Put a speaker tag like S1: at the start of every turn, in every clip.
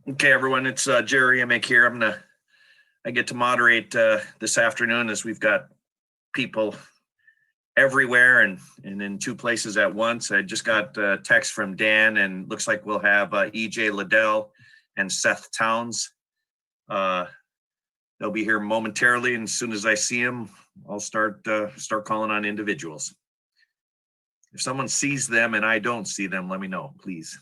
S1: Okay, everyone, it's Jerry Emick here. I get to moderate this afternoon as we've got people everywhere and in two places at once. I just got a text from Dan, and looks like we'll have EJ Liddell and Seth Towns. They'll be here momentarily, and as soon as I see them, I'll start calling on individuals. If someone sees them and I don't see them, let me know, please.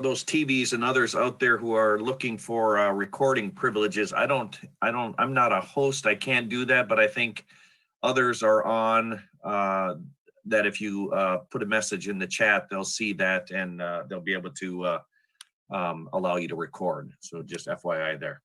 S1: For those TVs and others out there who are looking for recording privileges, I'm not a host. I can't do that, but I think others are on that. If you put a message in the chat, they'll see that, and they'll be able to allow you to record. So just FYI there.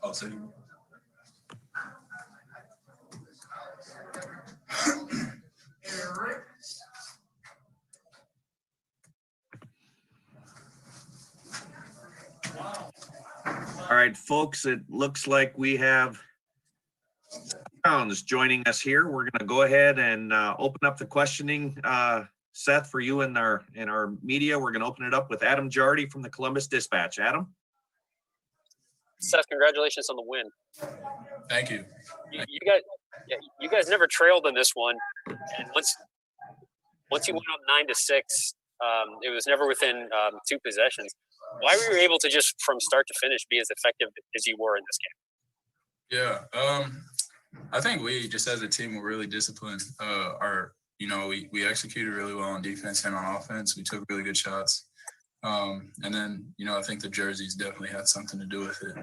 S2: I'll say.
S1: All right, folks, it looks like we have Towns joining us here. We're going to go ahead and open up the questioning. Seth, for you in our media, we're going to open it up with Adam Jardy from the Columbus Dispatch. Adam?
S3: Seth, congratulations on the win.
S2: Thank you.
S3: You guys never trailed in this one, and once you went up 9-6, it was never within 2 possessions. Why were you able to just from start to finish be as effective as you were in this game?
S2: Yeah, I think we just as a team were really disciplined. We executed really well on defense and on offense. We took really good shots. And then, I think the jerseys definitely had something to do with it.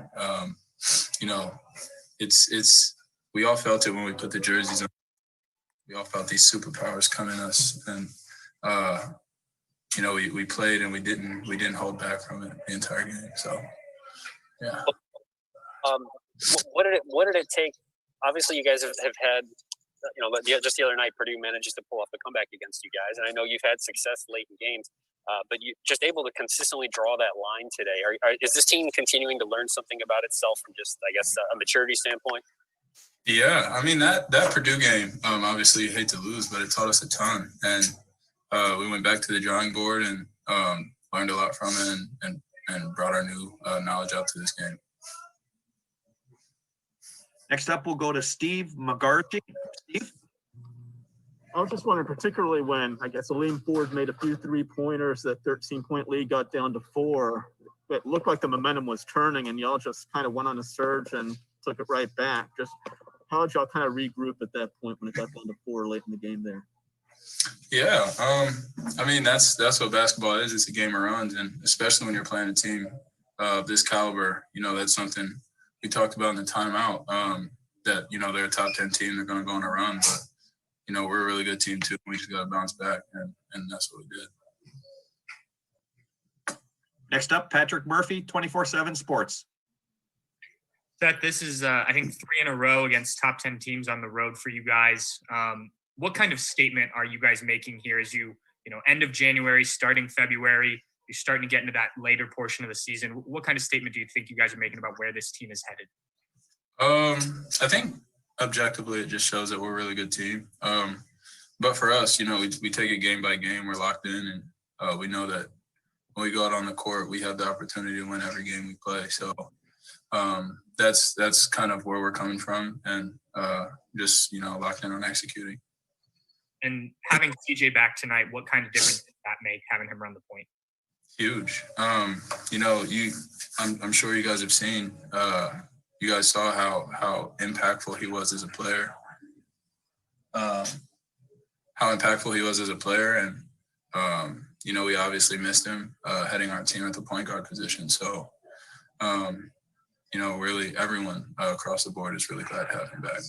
S2: We all felt it when we put the jerseys on. We all felt these superpowers come in us, and we played and we didn't hold back from it the entire game. So, yeah.
S3: What did it take? Obviously, you guys have had, just the other night, Purdue manages to pull off the comeback against you guys, and I know you've had success late in games. But you just able to consistently draw that line today. Is this team continuing to learn something about itself from just, I guess, a maturity standpoint?
S2: Yeah, I mean, that Purdue game, obviously you hate to lose, but it taught us a ton. And we went back to the drawing board and learned a lot from it and brought our new knowledge out to this game.
S1: Next up, we'll go to Steve McGarty. Steve?
S4: I was just wondering, particularly when, I guess, Aleem Ford made a few three-pointers, that 13-point lead got down to 4. It looked like the momentum was turning, and y'all just kind of went on a surge and took it right back. Just how did y'all kind of regroup at that point when it got down to 4 late in the game there?
S2: Yeah, I mean, that's what basketball is. It's a game of runs, and especially when you're playing a team of this caliber, that's something we talked about in the timeout, that, they're a top 10 team. They're going to go on a run, but we're a really good team too. We just got to bounce back, and that's what we did.
S1: Next up, Patrick Murphy, 24/7 Sports.
S5: Seth, this is, I think, 3 in a row against top 10 teams on the road for you guys. What kind of statement are you guys making here as you end of January, starting February, you're starting to get into that later portion of the season? What kind of statement do you think you guys are making about where this team is headed?
S2: I think objectively, it just shows that we're a really good team. But for us, we take it game by game. We're locked in, and we know that when we go out on the court, we have the opportunity to win every game we play. So that's kind of where we're coming from, and just locked in on executing.
S5: And having CJ back tonight, what kind of difference did that make, having him run the point?
S2: Huge. I'm sure you guys have seen. You guys saw how impactful he was as a player. And we obviously missed him heading our team at the point guard position. So, really everyone across the board is really glad to have him back.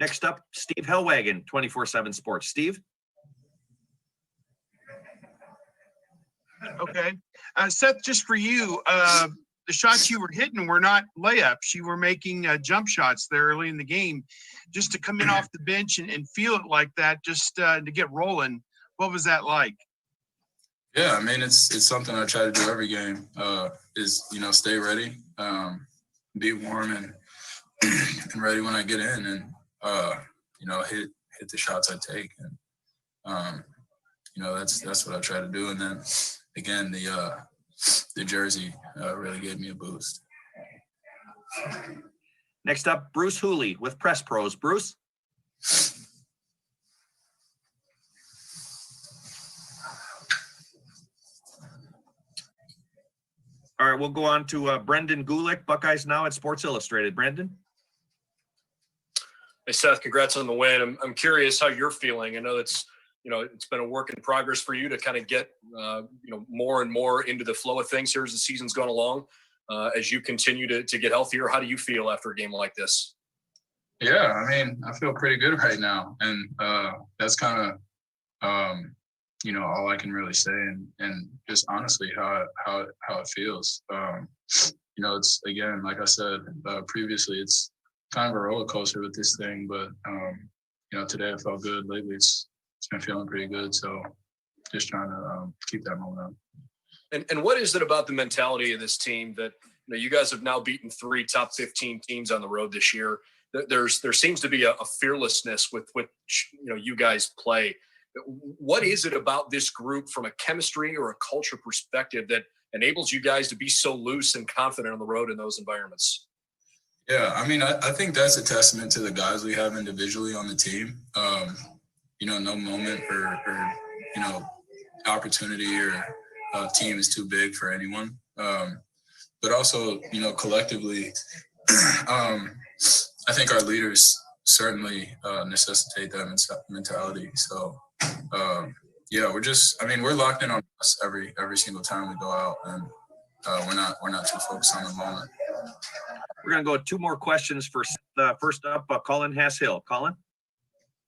S1: Next up, Steve Hellwagon, 24/7 Sports. Steve?
S6: Okay. Seth, just for you, the shots you were hitting were not layups. You were making jump shots there early in the game. Just to come in off the bench and feel it like that, just to get rolling, what was that like?
S2: Yeah, I mean, it's something I try to do every game, is, stay ready, be warm and ready when I get in, and, hit the shots I take. And, that's what I try to do. And then, again, the jersey really gave me a boost.
S1: Next up, Bruce Hooley with Press Pros. Bruce? All right, we'll go on to Brendan Gulick, Buckeyes Now at Sports Illustrated. Brendan?
S7: Hey, Seth, congrats on the win. I'm curious how you're feeling. I know it's been a work in progress for you to kind of get, more and more into the flow of things here as the season's gone along. As you continue to get healthier, how do you feel after a game like this?
S2: Yeah, I mean, I feel pretty good right now. And that's kind of, all I can really say. And just honestly how it feels. it's, again, like I said previously, it's kind of a roller coaster with this thing, but today I felt good. Lately it's been feeling pretty good, so just trying to keep that momentum.
S7: And what is it about the mentality of this team that you guys have now beaten 3 top 15 teams on the road this year? There seems to be a fearlessness with which you guys play. What is it about this group from a chemistry or a culture perspective that enables you guys to be so loose and confident on the road in those environments?
S2: Yeah, I mean, I think that's a testament to the guys we have individually on the team. No moment or opportunity or team is too big for anyone. But also, collectively, I think our leaders certainly necessitate that mentality. So, we're locked in on us every single time we go out, and we're not too focused on the moment.
S1: We're going to go 2 more questions for first up, Colin Hass-Hill. Colin?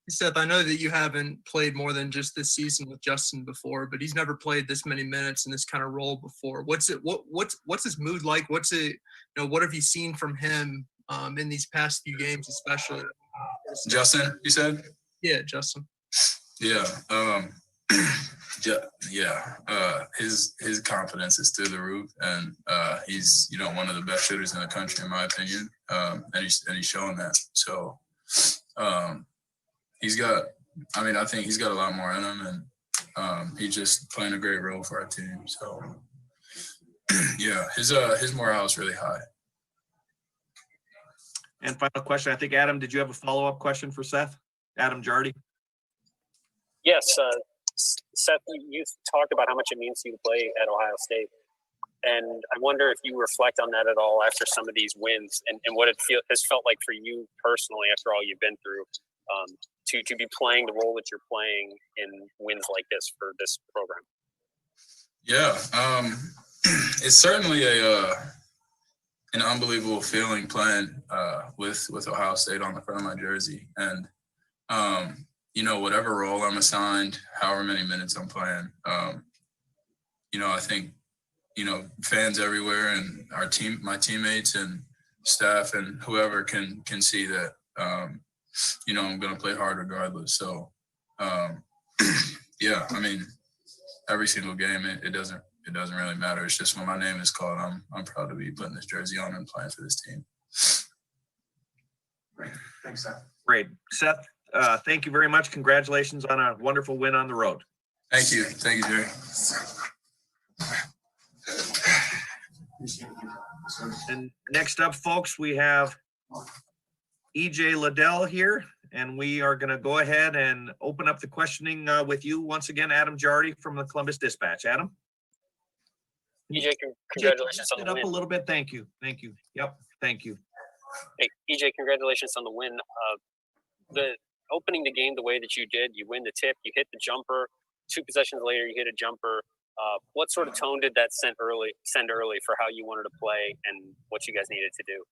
S8: Seth, I know that you haven't played more than just this season with Justin before, but he's never played this many minutes in this kind of role before. What's his mood like? What's it, what have you seen from him in these past few games, especially?
S2: Justin, you said?
S8: Yeah, Justin.
S2: Yeah. His confidence is through the roof, and he's one of the best shooters in the country, in my opinion, and he's showing that. So I think he's got a lot more in him, and he's just playing a great role for our team. So his morale is really high.
S1: And final question, I think, Adam, did you have a follow-up question for Seth? Adam Jardy?
S3: Yes, Seth, you talked about how much it means to you to play at Ohio State. And I wonder if you reflect on that at all after some of these wins and what it has felt like for you personally after all you've been through to be playing the role that you're playing in wins like this for this program.
S2: Yeah, it's certainly an unbelievable feeling playing with Ohio State on the front of my jersey. And, whatever role I'm assigned, however many minutes I'm playing, I think, fans everywhere and my teammates and staff and whoever can see that, I'm going to play hard regardless. So, every single game, it doesn't really matter. It's just when my name is called, I'm proud to be putting this jersey on and playing for this team.
S1: Great. Thanks, Seth. Great. Seth, thank you very much. Congratulations on a wonderful win on the road.
S2: Thank you. Thank you, Jerry.
S1: And next up, folks, we have EJ Liddell here, and we are going to go ahead and open up the questioning with you once again, Adam Jardy from the Columbus Dispatch. Adam?
S3: EJ, congratulations on the
S1: up
S3: win.
S1: a little bit. Thank you. Yep. Thank you.
S3: Hey, EJ, congratulations on the win. The opening the game the way that you did, you win the tip, you hit the jumper. 2 possessions later, you hit a jumper. What sort of tone did that send early for how you wanted to play and what you guys needed to do?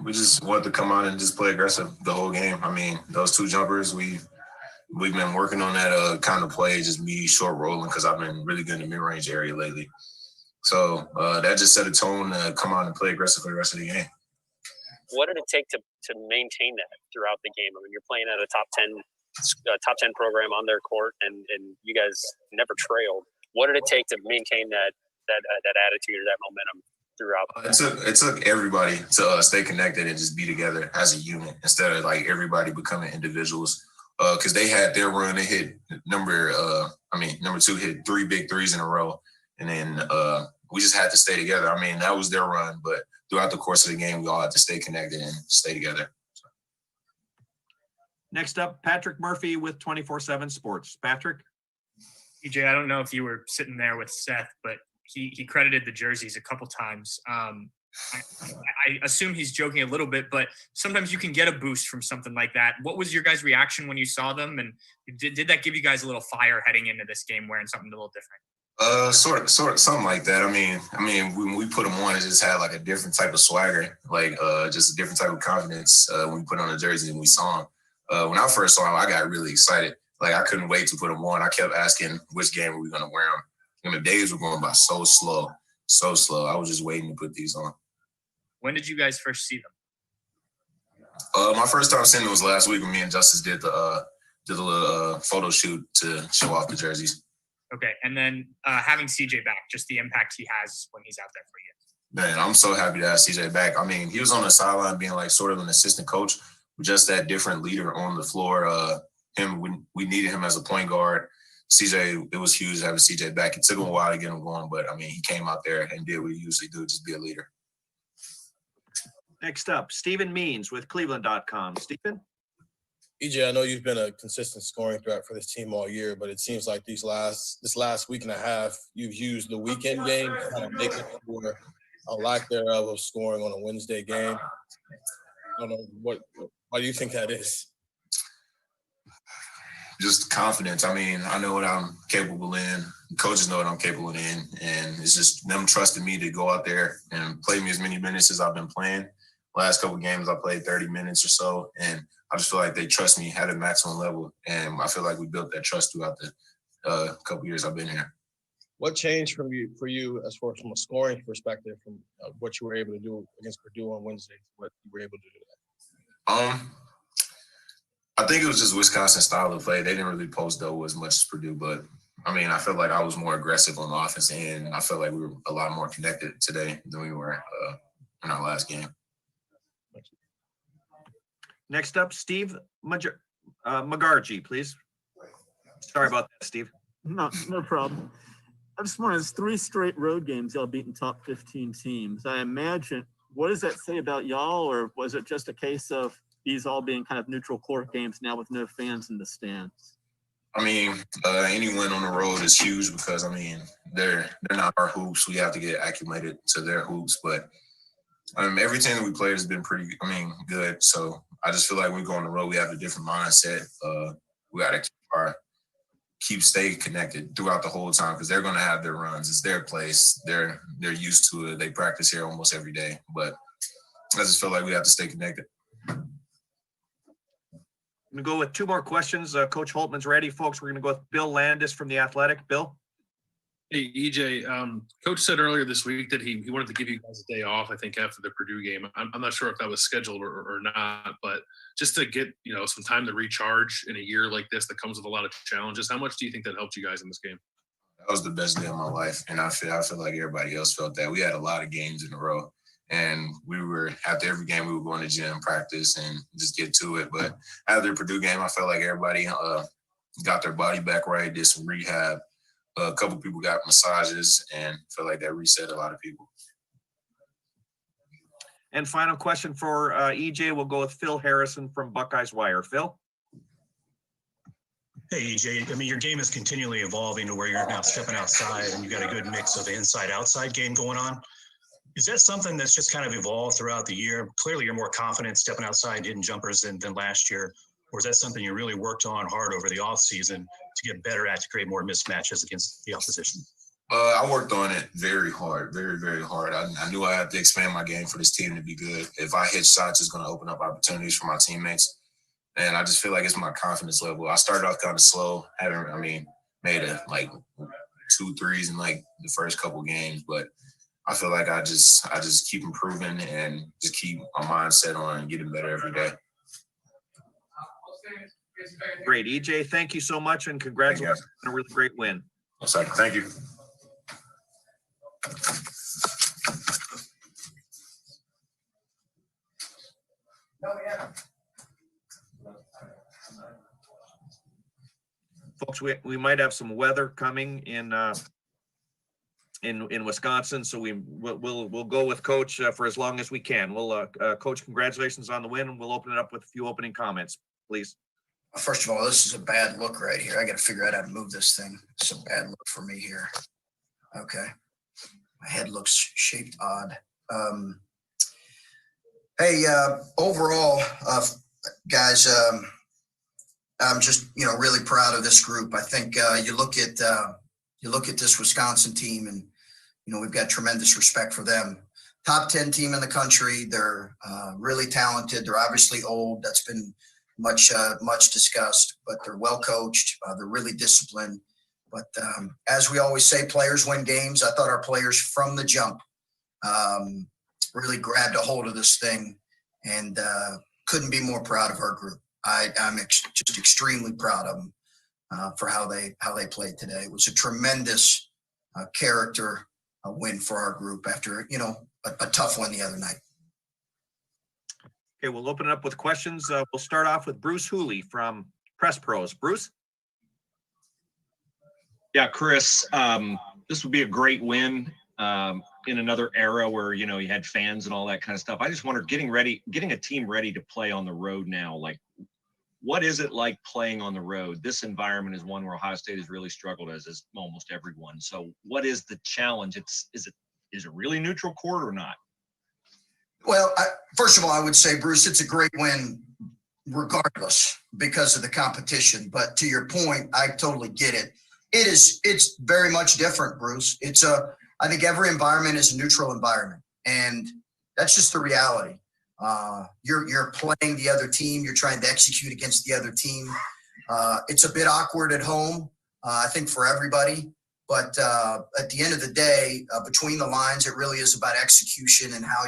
S9: We just wanted to come out and just play aggressive the whole game. I mean, those 2 jumpers, we've been working on that kind of play, just me short rolling, because I've been really good in the mid-range area lately. So that just set a tone to come out and play aggressive for the rest of the game.
S3: What did it take to maintain that throughout the game? I mean, you're playing at a top 10 program on their court, and you guys never trailed. What did it take to maintain that attitude or that momentum throughout?
S9: It took everybody to stay connected and just be together as a unit instead of like everybody becoming individuals. Because they had their run, they hit number 2 hit 3 big threes in a row, and then we just had to stay together. I mean, that was their run, but throughout the course of the game, we all had to stay connected and stay together. So.
S1: Next up, Patrick Murphy with 24/7 Sports. Patrick?
S5: EJ, I don't know if you were sitting there with Seth, but he credited the jerseys a couple times. I assume he's joking a little bit, but sometimes you can get a boost from something like that. What was your guys' reaction when you saw them? And did that give you guys a little fire heading into this game wearing something a little different?
S9: Sort of, something like that. I mean, when we put them on, it just had like a different type of swagger, like just a different type of confidence when we put on the jersey and we saw them. When I first saw them, I got really excited. Like I couldn't wait to put them on. I kept asking which game were we going to wear them. And the days were going by so slow. so slow. I was just waiting to put these on.
S5: When did you guys first see them?
S9: My first time seeing it was last week when me and Justice did a little photo shoot to show off the jerseys.
S5: Okay, and then having CJ back, just the impact he has when he's out there for you.
S9: Man, I'm so happy to have CJ back. I mean, he was on the sideline being like sort of an assistant coach, just that different leader on the floor. We needed him as a point guard. CJ, it was huge having CJ back. It took him a while to get him going, but I mean, he came out there and did what he usually do, just be a leader.
S1: Next up, Stephen Means with Cleveland.com. Stephen?
S10: EJ, I know you've been a consistent scoring threat for this team all year, but it seems like this last week and a half, you've used the weekend game to kind of make it for a lack thereof of scoring on a Wednesday game. I don't know why do you think that is?
S9: Just confidence. I mean, I know what I'm capable in. The coaches know what I'm capable in, and it's just them trusting me to go out there and play me as many minutes as I've been playing. Last couple of games, I played 30 minutes or so, and I just feel like they trust me at a maximum level, and I feel like we built that trust throughout the couple of years I've been here.
S10: What changed for you as far as from a scoring perspective from what you were able to do against Purdue on Wednesday, what you were able to do that?
S9: I think it was just Wisconsin style of play. They didn't really post double as much as Purdue, but I mean, I felt like I was more aggressive on the offense end. I felt like we were a lot more connected today than we were in our last game.
S1: Next up, Steve Magarji, please. Sorry about that, Steve.
S4: No problem. I just wondering, it's 3 straight road games y'all beating top 15 teams. I imagine, what does that say about y'all, or was it just a case of these all being kind of neutral court games now with no fans in the stands?
S9: I mean, any win on the road is huge because, I mean, they're not our hoops. We have to get acclimated to their hoops. But every team that we played has been pretty, good. So I just feel like when we go on the road, we have a different mindset. We got to stay connected throughout the whole time because they're going to have their runs. It's their place. They're used to it. They practice here almost every day. But I just feel like we have to stay connected.
S1: I'm going to go with 2 more questions. Coach Holtmann's ready, folks. We're going to go with Bill Landis from The Athletic. Bill?
S11: Hey, EJ, Coach said earlier this week that he wanted to give you guys a day off, I think, after the Purdue game. I'm not sure if that was scheduled or not, but just to get, some time to recharge in a year like this that comes with a lot of challenges, how much do you think that helped you guys in this game?
S9: That was the best day of my life, and I feel like everybody else felt that. We had a lot of games in a row, and after every game, we were going to gym, practice, and just get to it. But after the Purdue game, I felt like everybody got their body back right, did some rehab. A couple people got massages, and felt like that reset a lot of people.
S1: And final question for EJ. We'll go with Phil Harrison from Buckeyes Wire. Phil?
S12: Hey, EJ. Your game is continually evolving to where you're now stepping outside, and you've got a good mix of inside-outside game going on. Is that something that's just kind of evolved throughout the year? Clearly, you're more confident stepping outside, hitting jumpers than last year. Or is that something you really worked on hard over the offseason to get better at to create more mismatches against the opposition?
S9: I worked on it very hard, very, very hard. I knew I had to expand my game for this team to be good. If I hit shots, it's going to open up opportunities for my teammates. And I just feel like it's my confidence level. I started off kind of slow. Made 2 threes in the first couple games, but I feel like I just keep improving and just keep my mindset on getting better every day.
S1: Great. EJ, thank you so much, and congratulations on a really great win.
S9: Thank you.
S1: Folks, we might have some weather coming in Wisconsin, so we'll go with Coach for as long as we can. Coach, congratulations on the win, and we'll open it up with a few opening comments, please.
S13: First of all, this is a bad look right here. I got to figure out how to move this thing. It's a bad look for me here. Okay. My head looks shaped odd. Overall, guys, I'm just, really proud of this group. I think you look at this Wisconsin team, and, we've got tremendous respect for them. Top 10 team in the country. They're really talented. They're obviously old. That's been much discussed, but they're well coached. They're really disciplined. But as we always say, players win games. I thought our players from the jump really grabbed a hold of this thing, and couldn't be more proud of our group. I'm just extremely proud of them for how they played today. It was a tremendous character win for our group after a tough one the other night.
S1: Okay, we'll open it up with questions. We'll start off with Bruce Hooley from Press Pros. Bruce?
S14: Yeah, Chris, this would be a great win in another era where, you had fans and all that kind of stuff. I just wonder, getting a team ready to play on the road now, like, what is it like playing on the road? This environment is one where Ohio State has really struggled, as is almost everyone. So what is the challenge? Is it really neutral court or not?
S13: Well, first of all, I would say, Bruce, it's a great win regardless because of the competition. But to your point, I totally get it. It's very much different, Bruce. I think every environment is a neutral environment, and that's just the reality. You're playing the other team. You're trying to execute against the other team. It's a bit awkward at home, I think, for everybody. But at the end of the day, between the lines, it really is about execution and how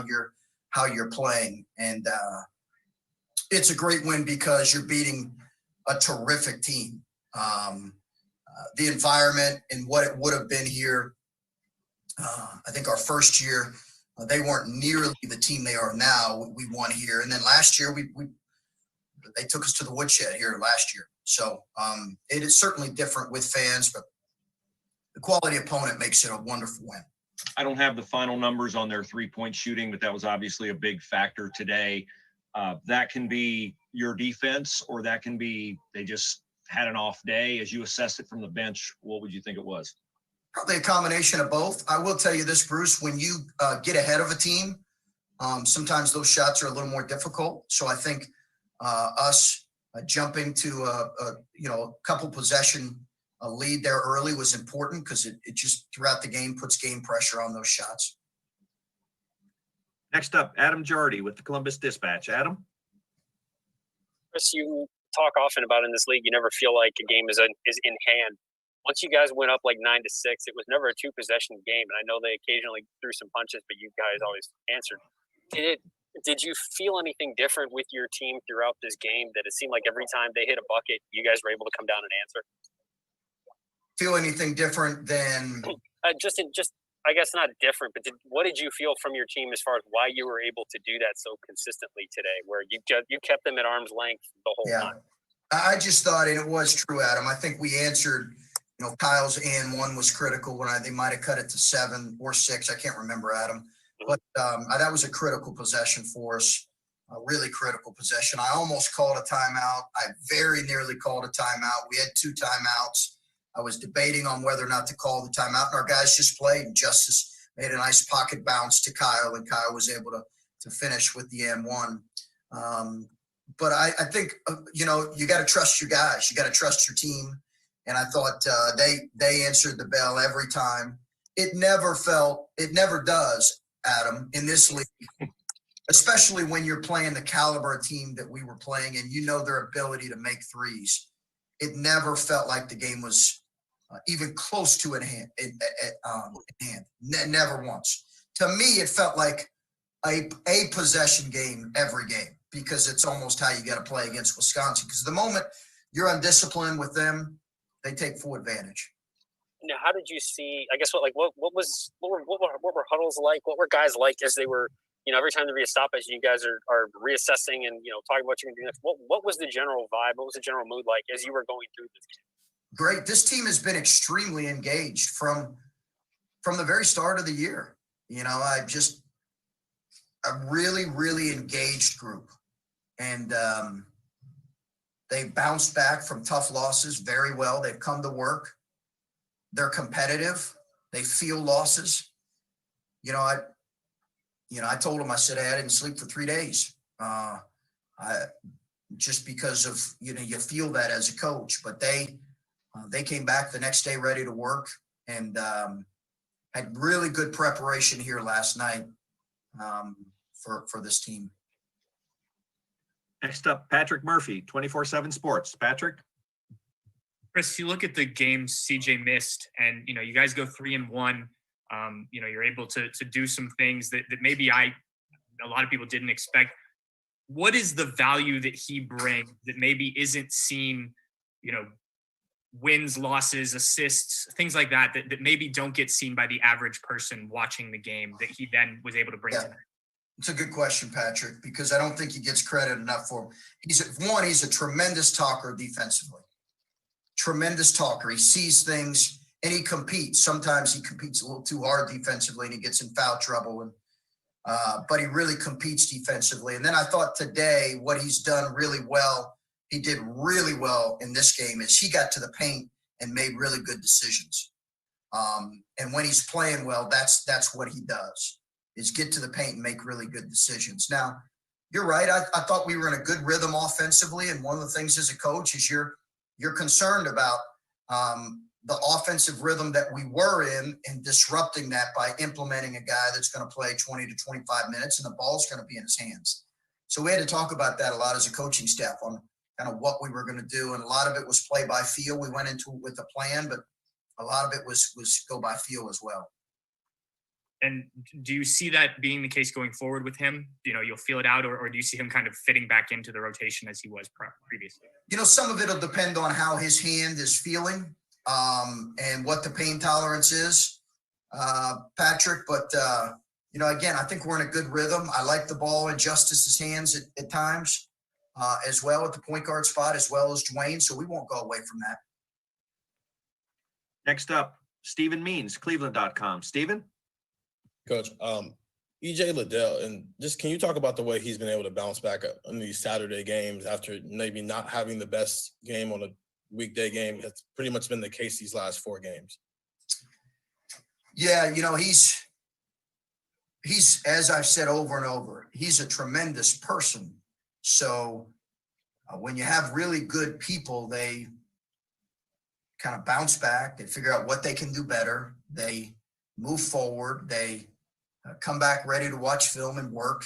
S13: you're playing. And it's a great win because you're beating a terrific team. The environment and what it would have been here, I think our first year, they weren't nearly the team they are now. We won here. And then last year, they took us to the woodshed here last year. So it is certainly different with fans, but the quality opponent makes it a wonderful win.
S14: I don't have the final numbers on their 3-point shooting, but that was obviously a big factor today. That can be your defense, or that can be they just had an off day. As you assess it from the bench, what would you think it was?
S13: Probably a combination of both. I will tell you this, Bruce, when you get ahead of a team, sometimes those shots are a little more difficult. So I think us jumping to a couple possession lead there early was important because it just throughout the game puts game pressure on those shots.
S1: Next up, Adam Jardy with the Columbus Dispatch. Adam?
S3: Chris, you talk often about in this league, you never feel like a game is in hand. Once you guys went up like 9-6, it was never a 2-possession game. And I know they occasionally threw some punches, but you guys always answered. Did you feel anything different with your team throughout this game, that it seemed like every time they hit a bucket, you guys were able to come down and answer?
S13: Feel anything different than
S3: just I guess not different, but what did you feel from your team as far as why you were able to do that so consistently today, where you kept them at arm's length the whole time?
S13: I just thought, and it was true, Adam. I think we answered. Kyle's and one was critical when they might have cut it to 7 or 6. I can't remember, Adam, but that was a critical possession for us. A really critical possession. I almost called a timeout. I very nearly called a timeout. We had 2 timeouts. I was debating on whether or not to call the timeout, and our guys just played. And Justice made a nice pocket bounce to Kyle, and Kyle was able to finish with the M1. But I think, you got to trust your guys. You got to trust your team. And I thought they answered the bell every time. It never does, Adam, in this league, especially when you're playing the caliber team that we were playing and their ability to make threes. It never felt like the game was even close to in hand. Never once. To me, it felt like a possession game every game, because it's almost how you got to play against Wisconsin. Because the moment you're undisciplined with them, they take full advantage.
S3: Now, how did you see? I guess what were huddles like? What were guys like as they were? Every time there be a stoppage, you guys are reassessing and talking about what you're going to do next. What was the general vibe? What was the general mood like as you were going through this game?
S13: Great. This team has been extremely engaged from the very start of the year. A really, really engaged group, and they bounced back from tough losses very well. They've come to work. They're competitive. They feel losses. I told them, I said, hey, I didn't sleep for 3 days. Just because of, you feel that as a coach, but they came back the next day ready to work, and had really good preparation here last night for this team.
S1: Next up, Patrick Murphy, 24/7 Sports. Patrick?
S5: Chris, you look at the games CJ missed, and you guys go 3-1. You're able to do some things that maybe a lot of people didn't expect. What is the value that he brings that maybe isn't seen? Wins, losses, assists, things like that maybe don't get seen by the average person watching the game that he then was able to bring tonight.
S13: It's a good question, Patrick, because I don't think he gets credit enough for him. He's a tremendous talker defensively. Tremendous talker. He sees things and he competes. Sometimes he competes a little too hard defensively and he gets in foul trouble. But he really competes defensively. And then I thought today what he's done really well, he did really well in this game, is he got to the paint and made really good decisions. And when he's playing well, that's what he does, is get to the paint and make really good decisions. Now, you're right. I thought we were in a good rhythm offensively. And one of the things as a coach is you're concerned about the offensive rhythm that we were in and disrupting that by implementing a guy that's going to play 20 to 25 minutes and the ball's going to be in his hands. So we had to talk about that a lot as a coaching staff on kind of what we were going to do. And a lot of it was play by feel. We went into it with a plan, but a lot of it was go by feel as well.
S5: And do you see that being the case going forward with him? You'll feel it out, or do you see him kind of fitting back into the rotation as he was previously?
S13: Some of it will depend on how his hand is feeling and what the pain tolerance is, Patrick. But, again, I think we're in a good rhythm. I like the ball in Justice's hands at times as well at the point guard spot, as well as Dwayne. So we won't go away from that.
S1: Next up, Stephen Means, Cleveland.com. Stephen?
S10: Coach, EJ Liddell, and just can you talk about the way he's been able to bounce back in these Saturday games after maybe not having the best game on a weekday game? That's pretty much been the case these last 4 games.
S13: Yeah, he's as I've said over and over, he's a tremendous person. So when you have really good people, they kind of bounce back. They figure out what they can do better. They move forward. They come back ready to watch film and work.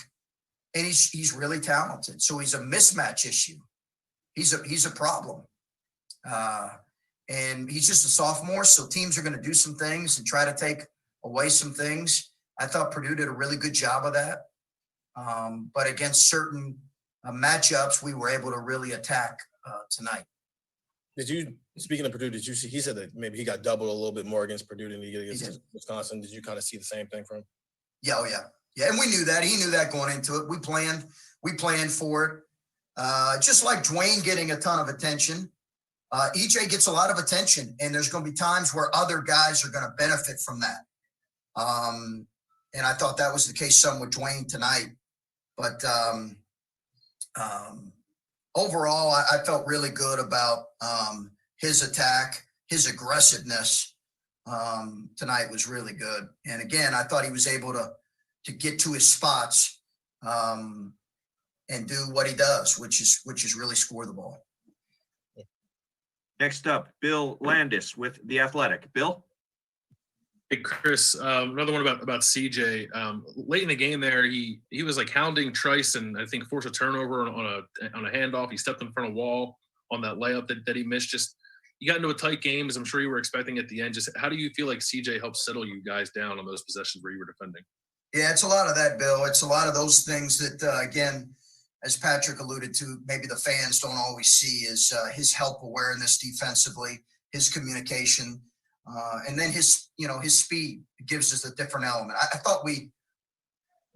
S13: And he's really talented. So he's a mismatch issue. He's a problem. And he's just a sophomore. So teams are going to do some things and try to take away some things. I thought Purdue did a really good job of that. But against certain matchups, we were able to really attack tonight.
S10: Speaking of Purdue, did you see, he said that maybe he got doubled a little bit more against Purdue than he did against Wisconsin. Did you kind of see the same thing from him?
S13: Yeah, oh yeah. Yeah, and we knew that. He knew that going into it. We planned for it. Just like Dwayne getting a ton of attention, EJ gets a lot of attention, and there's going to be times where other guys are going to benefit from that. And I thought that was the case some with Dwayne tonight. But overall, I felt really good about his attack, his aggressiveness tonight was really good. And again, I thought he was able to get to his spots and do what he does, which is really score the ball.
S1: Next up, Bill Landis with The Athletic. Bill?
S11: Hey, Chris, another one about CJ. Late in the game there, he was like hounding Trice and I think forced a turnover on a handoff. He stepped in front of wall on that layup that he missed. Just, you got into a tight game, as I'm sure you were expecting at the end. Just how do you feel like CJ helped settle you guys down on those possessions where you were defending?
S13: Yeah, it's a lot of that, Bill. It's a lot of those things that, again, as Patrick alluded to, maybe the fans don't always see, is his help awareness defensively, his communication, and then his speed gives us a different element. I thought we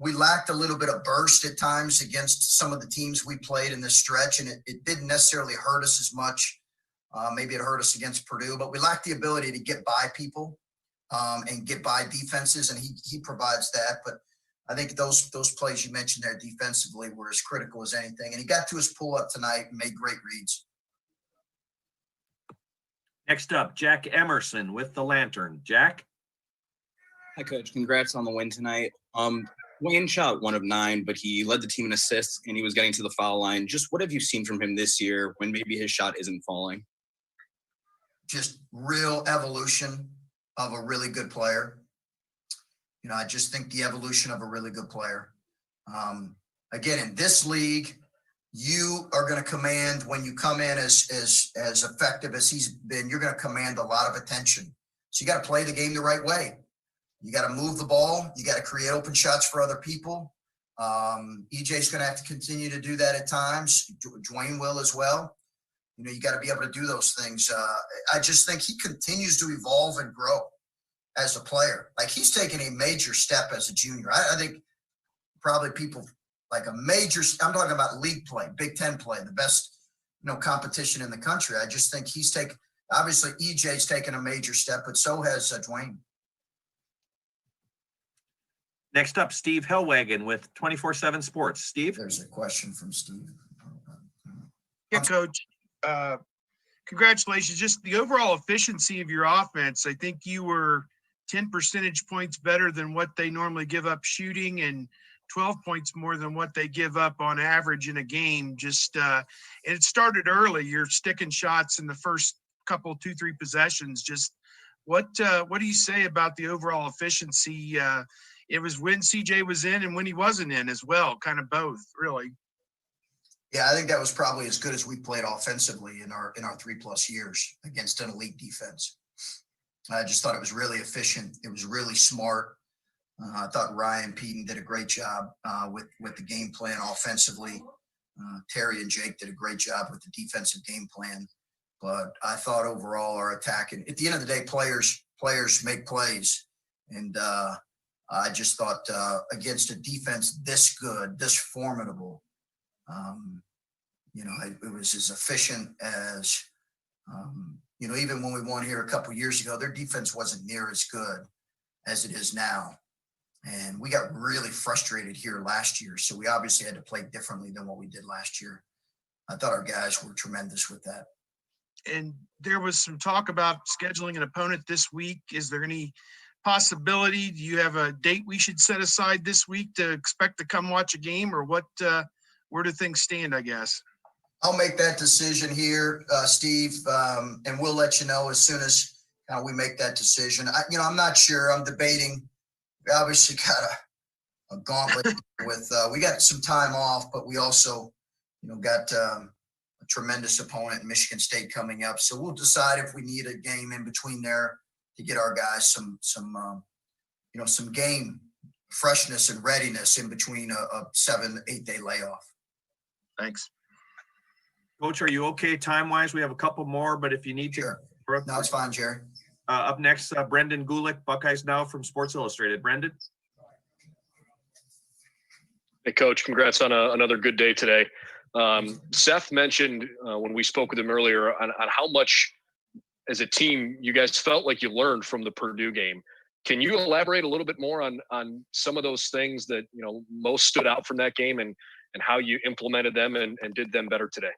S13: lacked a little bit of burst at times against some of the teams we played in this stretch, and it didn't necessarily hurt us as much. Maybe it hurt us against Purdue, but we lacked the ability to get by people and get by defenses, and he provides that. But I think those plays you mentioned there defensively were as critical as anything. And he got to his pull-up tonight and made great reads.
S1: Next up, Jack Emerson with The Lantern. Jack?
S15: Hi, Coach. Congrats on the win tonight. Wayne shot 1 of 9, but he led the team in assists, and he was getting to the foul line. Just what have you seen from him this year when maybe his shot isn't falling?
S13: Just real evolution of a really good player. I just think the evolution of a really good player. Again, in this league, you are going to command, when you come in as effective as he's been, you're going to command a lot of attention. So you got to play the game the right way. You got to move the ball. You got to create open shots for other people. EJ's going to have to continue to do that at times. Dwayne will as well. You know, you got to be able to do those things. I just think he continues to evolve and grow as a player. Like, he's taken a major step as a junior. I think probably people like a major, I'm talking about league play, Big Ten play, the best, you know, competition in the country. I just think he's taken, obviously EJ's taken a major step, but so has Dwayne.
S1: Next up, Steve Hellwagon with 24/7 Sports. Steve?
S13: There's a question from Steve.
S6: Yeah, Coach. Congratulations. Just the overall efficiency of your offense. I think you were 10 percentage points better than what they normally give up shooting, and 12 points more than what they give up on average in a game. Just and it started early. You're sticking shots in the first couple, 2-3 possessions. Just what do you say about the overall efficiency? It was when CJ was in and when he wasn't in as well, kind of both, really.
S13: Yeah, I think that was probably as good as we played offensively in our 3+ years against an elite defense. I just thought it was really efficient. It was really smart. I thought Ryan Peden did a great job with the game plan offensively. Terry and Jake did a great job with the defensive game plan. But I thought overall our attack, and at the end of the day, players make plays. And I just thought against a defense this good, this formidable, you know, it was as efficient as, you know, even when we won here a couple of years ago, their defense wasn't near as good as it is now. And we got really frustrated here last year. So we obviously had to play differently than what we did last year. I thought our guys were tremendous with that.
S6: And there was some talk about scheduling an opponent this week. Is there any possibility? Do you have a date we should set aside this week to expect to come watch a game, or what? Where do things stand, I guess?
S13: I'll make that decision here, Steve, and we'll let you know as soon as we make that decision. I'm not sure. I'm debating. We obviously got a gauntlet with. We got some time off, but we also, got a tremendous opponent, Michigan State, coming up. So we'll decide if we need a game in between there to get our guys some game freshness and readiness in between a 7-8 day layoff.
S6: Thanks.
S1: Coach, are you okay time-wise? We have a couple more, but if you need to.
S13: Sure. No, it's fine, Jerry.
S1: Up next, Brendan Gulick, Buckeyes Now from Sports Illustrated. Brendan?
S7: Hey, Coach, congrats on another good day today. Seth mentioned when we spoke with him earlier on how much, as a team, you guys felt like you learned from the Purdue game. Can you elaborate a little bit more on some of those things that, most stood out from that game and how you implemented them and did them better today?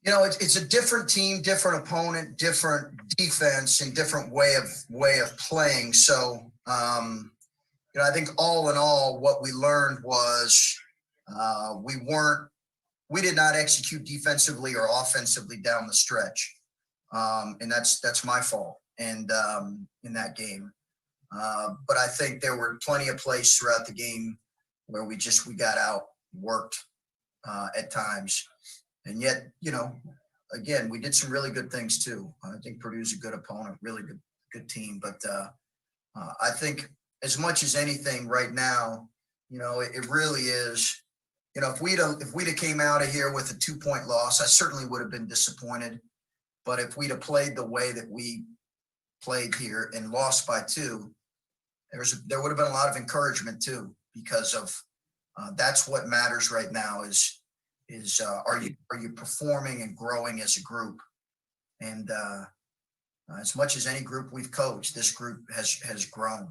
S13: It's a different team, different opponent, different defense, and different way of playing. So, I think all in all, what we learned was we did not execute defensively or offensively down the stretch, and that's my fault. And in that game, but I think there were plenty of plays throughout the game where we got outworked at times. And yet, again, we did some really good things too. I think Purdue's a good opponent, really good team. But I think as much as anything right now, it really is, if we'd have came out of here with a 2-point loss, I certainly would have been disappointed. But if we'd have played the way that we played here and lost by 2, there would have been a lot of encouragement too, because of that's what matters right now is are you performing and growing as a group? And as much as any group we've coached, this group has grown.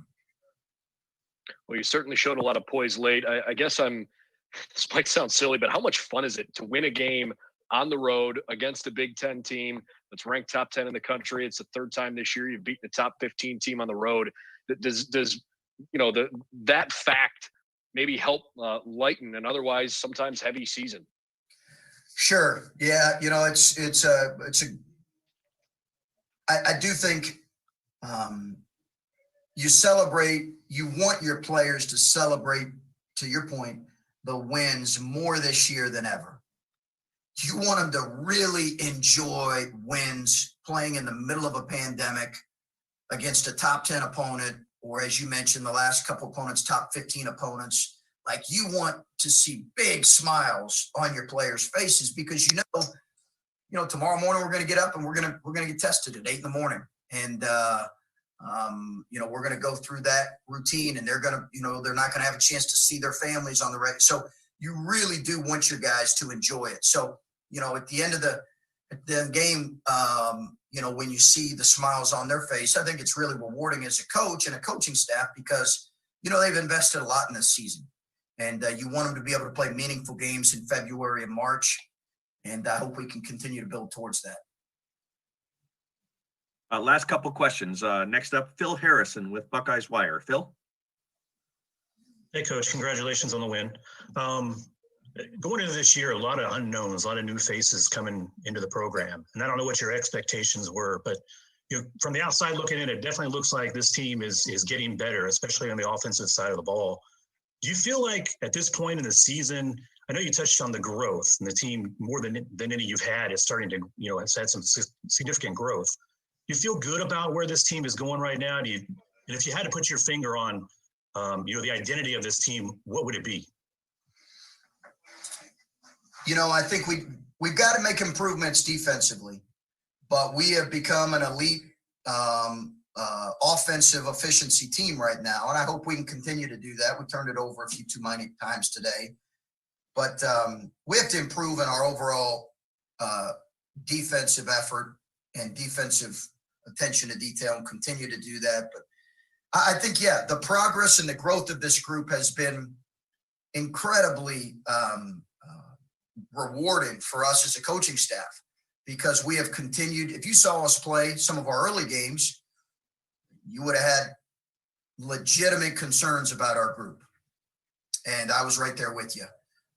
S7: Well, you certainly showed a lot of poise late. I guess this might sound silly, but how much fun is it to win a game on the road against a Big Ten team that's ranked top 10 in the country? It's the third time this year you've beaten the top 15 team on the road. Does that fact maybe help lighten an otherwise sometimes heavy season?
S13: Sure. Yeah. I do think you want your players to celebrate, to your point, the wins more this year than ever. You want them to really enjoy wins playing in the middle of a pandemic against a top 10 opponent, or as you mentioned, the last couple opponents, top 15 opponents. Like, you want to see big smiles on your players' faces, because you know, tomorrow morning we're going to get up and we're going to get tested at 8 a.m. And, you know, we're going to go through that routine, and they're going to, you know, they're not going to have a chance to see their families on the regular. So you really do want your guys to enjoy it. So, you know, at the end of the game, you know, when you see the smiles on their face, I think it's really rewarding as a coach and a coaching staff, because, you know, they've invested a lot in this season, and you want them to be able to play meaningful games in February and March. And I hope we can continue to build towards that.
S1: Last couple questions. Next up, Phil Harrison with Buckeyes Wire. Phil?
S12: Hey, Coach. Congratulations on the win. Going into this year, a lot of unknowns, a lot of new faces coming into the program. And I don't know what your expectations were, but you know, from the outside looking in, it definitely looks like this team is getting better, especially on the offensive side of the ball. Do you feel like at this point in the season, I know you touched on the growth, and the team more than any you've had is starting to, you know, has had some significant growth. Do you feel good about where this team is going right now? And if you had to put your finger on, you know, the identity of this team, what would it be?
S13: You know, I think we've got to make improvements defensively, but we have become an elite offensive efficiency team right now, and I hope we can continue to do that. We turned it over a few too many times today, but we have to improve in our overall defensive effort and defensive attention to detail, and continue to do that. But I think, yeah, the progress and the growth of this group has been incredibly rewarding for us as a coaching staff, because we have continued. If you saw us play some of our early games, you would have had legitimate concerns about our group. And I was right there with you.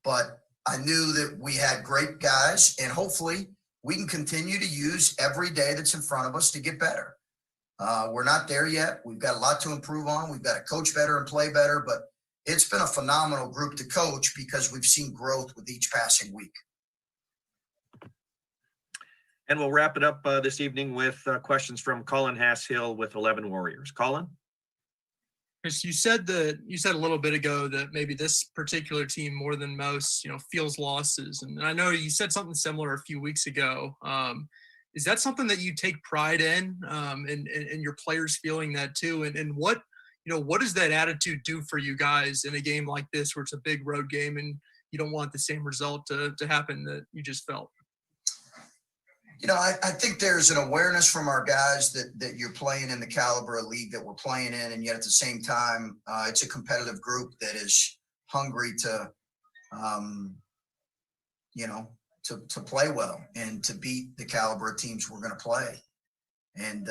S13: But I knew that we had great guys, and hopefully we can continue to use every day that's in front of us to get better. We're not there yet. We've got a lot to improve on. We've got to coach better and play better, but it's been a phenomenal group to coach, because we've seen growth with each passing week.
S1: And we'll wrap it up this evening with questions from Colin Hasshill with 11 Warriors. Colin?
S8: Chris, you said a little bit ago that maybe this particular team, more than most, you know, feels losses. And I know you said something similar a few weeks ago. Is that something that you take pride in, and your players feeling that too? And what, you know, what does that attitude do for you guys in a game like this, where it's a big road game and you don't want the same result to happen that you just felt?
S13: You know, I think there's an awareness from our guys that you're playing in the caliber of league that we're playing in, and yet at the same time, it's a competitive group that is hungry to, you know, to play well and to beat the caliber of teams we're going to play. And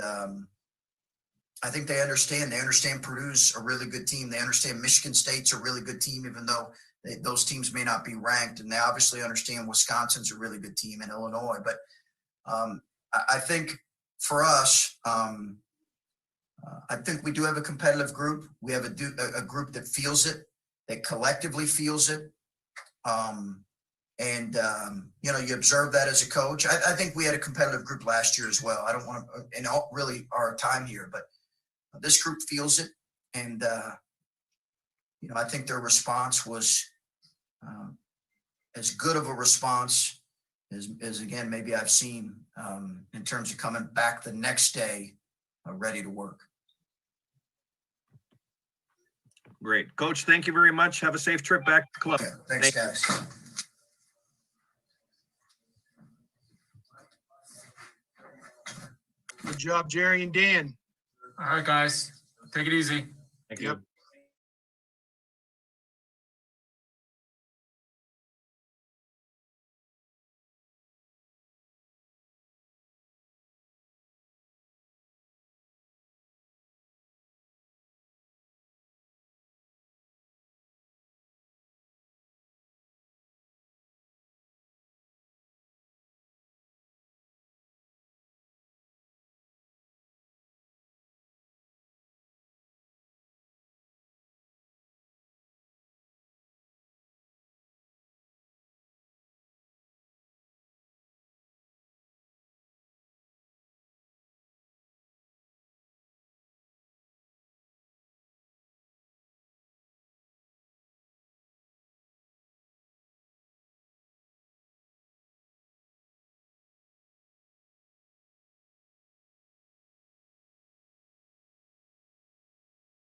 S13: I think they understand. They understand Purdue's a really good team. They understand Michigan State's a really good team, even though those teams may not be ranked. And they obviously understand Wisconsin's a really good team in Illinois, but I think for us, I think we do have a competitive group. We have a group that feels it, that collectively feels it. And you know, you observe that as a coach. I think we had a competitive group last year as well. I don't want to, in all, really our time here, but this group feels it. And, you know, I think their response was as good of a response as again, maybe I've seen in terms of coming back the next day ready to work.
S1: Great. Coach, thank you very much. Have a safe trip back to the club.
S13: Okay, thanks, guys.
S6: Good job, Jerry and Dan.
S16: All right, guys. Take it easy.
S1: Thank you.